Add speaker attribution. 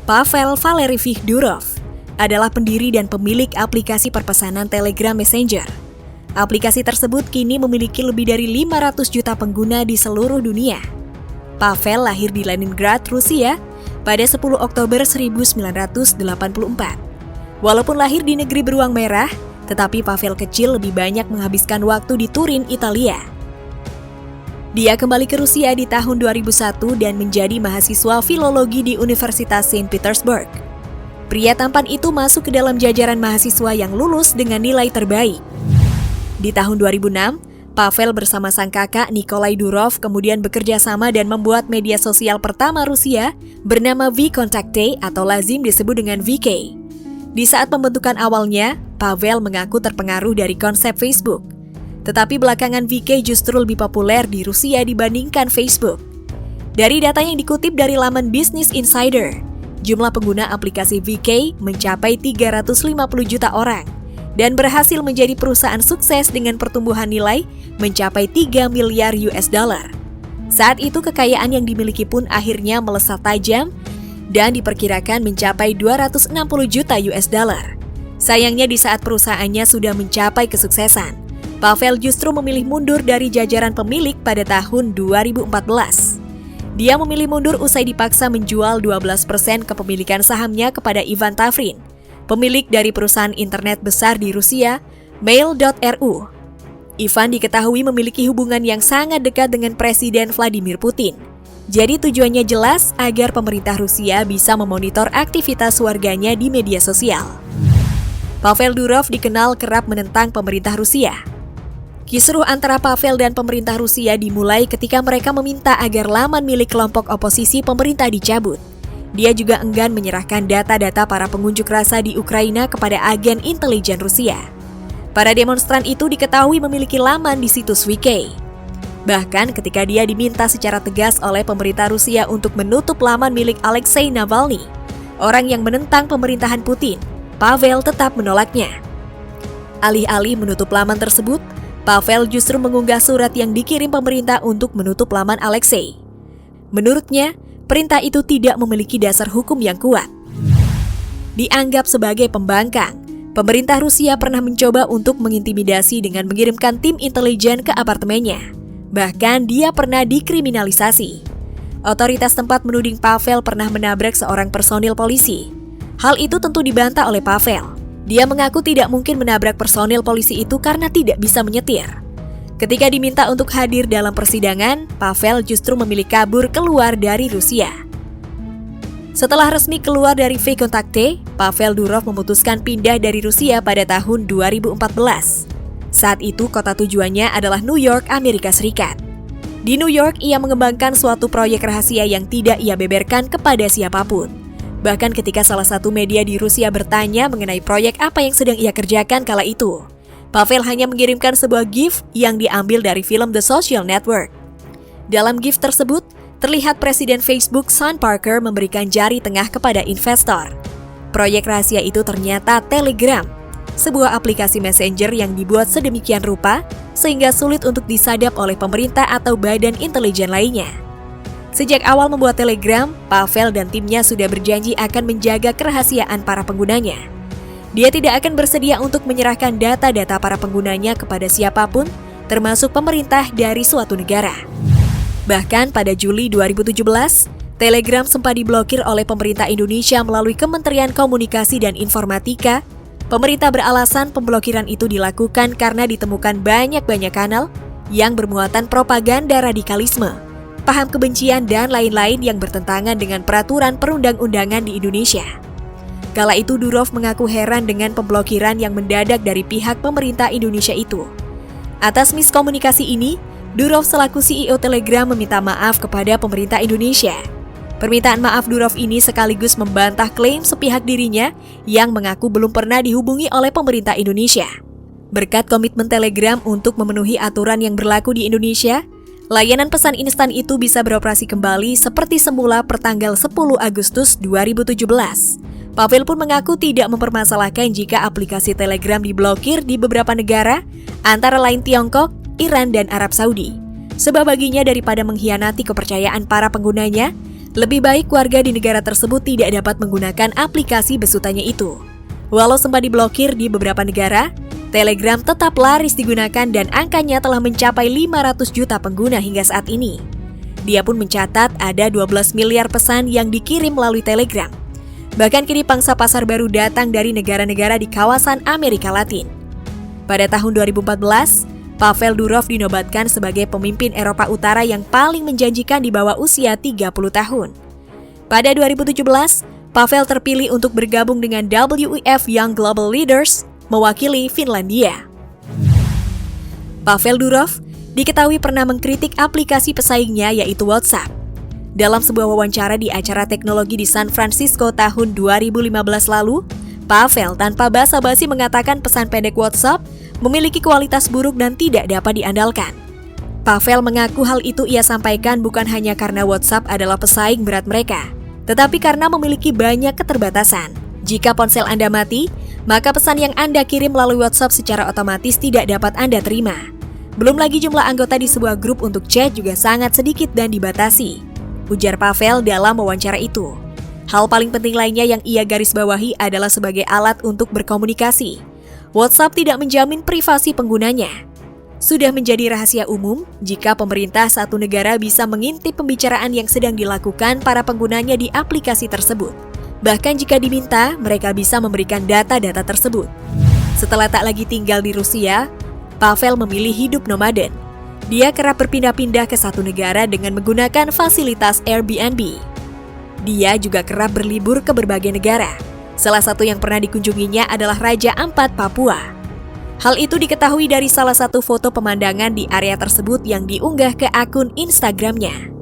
Speaker 1: Pavel Valeriyevich Durov adalah pendiri dan pemilik aplikasi perpesanan Telegram Messenger. Aplikasi tersebut kini memiliki lebih dari 500 juta pengguna di seluruh dunia. Pavel lahir di Leningrad, Rusia pada 10 Oktober 1984. Walaupun lahir di negeri beruang merah, tetapi Pavel kecil lebih banyak menghabiskan waktu di Turin, Italia. Dia kembali ke Rusia di tahun 2001 dan menjadi mahasiswa filologi di Universitas Saint Petersburg. Pria tampan itu masuk ke dalam jajaran mahasiswa yang lulus dengan nilai terbaik. Di tahun 2006, Pavel bersama sang kakak Nikolai Durov kemudian bekerja sama dan membuat media sosial pertama Rusia bernama VKontakte atau lazim disebut dengan VK. Di saat pembentukan awalnya, Pavel mengaku terpengaruh dari konsep Facebook. Tetapi belakangan VK justru lebih populer di Rusia dibandingkan Facebook. Dari data yang dikutip dari laman Business Insider, jumlah pengguna aplikasi VK mencapai 350 juta orang dan berhasil menjadi perusahaan sukses dengan pertumbuhan nilai mencapai 3 miliar US dollar. Saat itu kekayaan yang dimiliki pun akhirnya melesat tajam dan diperkirakan mencapai 260 juta US dollar. Sayangnya di saat perusahaannya sudah mencapai kesuksesan, Pavel justru memilih mundur dari jajaran pemilik pada tahun 2014. Dia memilih mundur usai dipaksa menjual 12% kepemilikan sahamnya kepada Ivan Tavrin, pemilik dari perusahaan internet besar di Rusia, Mail.ru. Ivan diketahui memiliki hubungan yang sangat dekat dengan Presiden Vladimir Putin. Jadi tujuannya jelas agar pemerintah Rusia bisa memonitor aktivitas warganya di media sosial. Pavel Durov dikenal kerap menentang pemerintah Rusia. Kisruh antara Pavel dan pemerintah Rusia dimulai ketika mereka meminta agar laman milik kelompok oposisi pemerintah dicabut. Dia juga enggan menyerahkan data-data para pengunjuk rasa di Ukraina kepada agen intelijen Rusia. Para demonstran itu diketahui memiliki laman di situs VK. Bahkan ketika dia diminta secara tegas oleh pemerintah Rusia untuk menutup laman milik Alexei Navalny, orang yang menentang pemerintahan Putin, Pavel tetap menolaknya. Alih-alih menutup laman tersebut, Pavel justru mengunggah surat yang dikirim pemerintah untuk menutup laman Alexei. Menurutnya, perintah itu tidak memiliki dasar hukum yang kuat. Dianggap sebagai pembangkang, pemerintah Rusia pernah mencoba untuk mengintimidasi dengan mengirimkan tim intelijen ke apartemennya. Bahkan dia pernah dikriminalisasi. Otoritas tempat menuding Pavel pernah menabrak seorang personil polisi. Hal itu tentu dibantah oleh Pavel. Dia mengaku tidak mungkin menabrak personil polisi itu karena tidak bisa menyetir. Ketika diminta untuk hadir dalam persidangan, Pavel justru memilih kabur keluar dari Rusia. Setelah resmi keluar dari VKontakte, Pavel Durov memutuskan pindah dari Rusia pada tahun 2014. Saat itu kota tujuannya adalah New York, Amerika Serikat. Di New York, ia mengembangkan suatu proyek rahasia yang tidak ia beberkan kepada siapapun. Bahkan ketika salah satu media di Rusia bertanya mengenai proyek apa yang sedang ia kerjakan kala itu, Pavel hanya mengirimkan sebuah GIF yang diambil dari film The Social Network. Dalam GIF tersebut, terlihat Presiden Facebook Sean Parker memberikan jari tengah kepada investor. Proyek rahasia itu ternyata Telegram, sebuah aplikasi messenger yang dibuat sedemikian rupa sehingga sulit untuk disadap oleh pemerintah atau badan intelijen lainnya. Sejak awal membuat Telegram, Pavel dan timnya sudah berjanji akan menjaga kerahasiaan para penggunanya. Dia tidak akan bersedia untuk menyerahkan data-data para penggunanya kepada siapapun, termasuk pemerintah dari suatu negara. Bahkan pada Juli 2017, Telegram sempat diblokir oleh pemerintah Indonesia melalui Kementerian Komunikasi dan Informatika. Pemerintah beralasan pemblokiran itu dilakukan karena ditemukan banyak kanal yang bermuatan propaganda radikalisme, paham kebencian dan lain-lain yang bertentangan dengan peraturan perundang-undangan di Indonesia. Kala itu Durov mengaku heran dengan pemblokiran yang mendadak dari pihak pemerintah Indonesia itu. Atas miskomunikasi ini, Durov selaku CEO Telegram meminta maaf kepada pemerintah Indonesia. Permintaan maaf Durov ini sekaligus membantah klaim sepihak dirinya yang mengaku belum pernah dihubungi oleh pemerintah Indonesia. Berkat komitmen Telegram untuk memenuhi aturan yang berlaku di Indonesia, layanan pesan instan itu bisa beroperasi kembali seperti semula pertanggal 10 Agustus 2017. Pavel pun mengaku tidak mempermasalahkan jika aplikasi Telegram diblokir di beberapa negara, antara lain Tiongkok, Iran, dan Arab Saudi. Sebab baginya daripada mengkhianati kepercayaan para penggunanya, Lebih baik warga di negara tersebut tidak dapat menggunakan aplikasi besutannya itu. Walau sempat diblokir di beberapa negara, Telegram tetap laris digunakan dan angkanya telah mencapai 500 juta pengguna hingga saat ini. Dia pun mencatat ada 12 miliar pesan yang dikirim melalui Telegram. Bahkan kini pangsa pasar baru datang dari negara-negara di kawasan Amerika Latin. Pada tahun 2014, Pavel Durov dinobatkan sebagai pemimpin Eropa Utara yang paling menjanjikan di bawah usia 30 tahun. Pada 2017, Pavel terpilih untuk bergabung dengan WEF Young Global Leaders, mewakili Finlandia. Pavel Durov diketahui pernah mengkritik aplikasi pesaingnya yaitu WhatsApp. Dalam sebuah wawancara di acara teknologi di San Francisco tahun 2015 lalu, Pavel tanpa basa-basi mengatakan pesan pendek WhatsApp memiliki kualitas buruk dan tidak dapat diandalkan. Pavel mengaku hal itu ia sampaikan bukan hanya karena WhatsApp adalah pesaing berat mereka, tetapi karena memiliki banyak keterbatasan. Jika ponsel Anda mati, maka pesan yang Anda kirim melalui WhatsApp secara otomatis tidak dapat Anda terima. Belum lagi jumlah anggota di sebuah grup untuk chat juga sangat sedikit dan dibatasi, ujar Pavel dalam wawancara itu. Hal paling penting lainnya yang ia garis bawahi adalah sebagai alat untuk berkomunikasi. WhatsApp tidak menjamin privasi penggunanya. Sudah menjadi rahasia umum jika pemerintah satu negara bisa mengintip pembicaraan yang sedang dilakukan para penggunanya di aplikasi tersebut. Bahkan jika diminta, mereka bisa memberikan data-data tersebut. Setelah tak lagi tinggal di Rusia, Pavel memilih hidup nomaden. Dia kerap berpindah-pindah ke satu negara dengan menggunakan fasilitas Airbnb. Dia juga kerap berlibur ke berbagai negara. Salah satu yang pernah dikunjunginya adalah Raja Ampat, Papua. Hal itu diketahui dari salah satu foto pemandangan di area tersebut yang diunggah ke akun Instagramnya.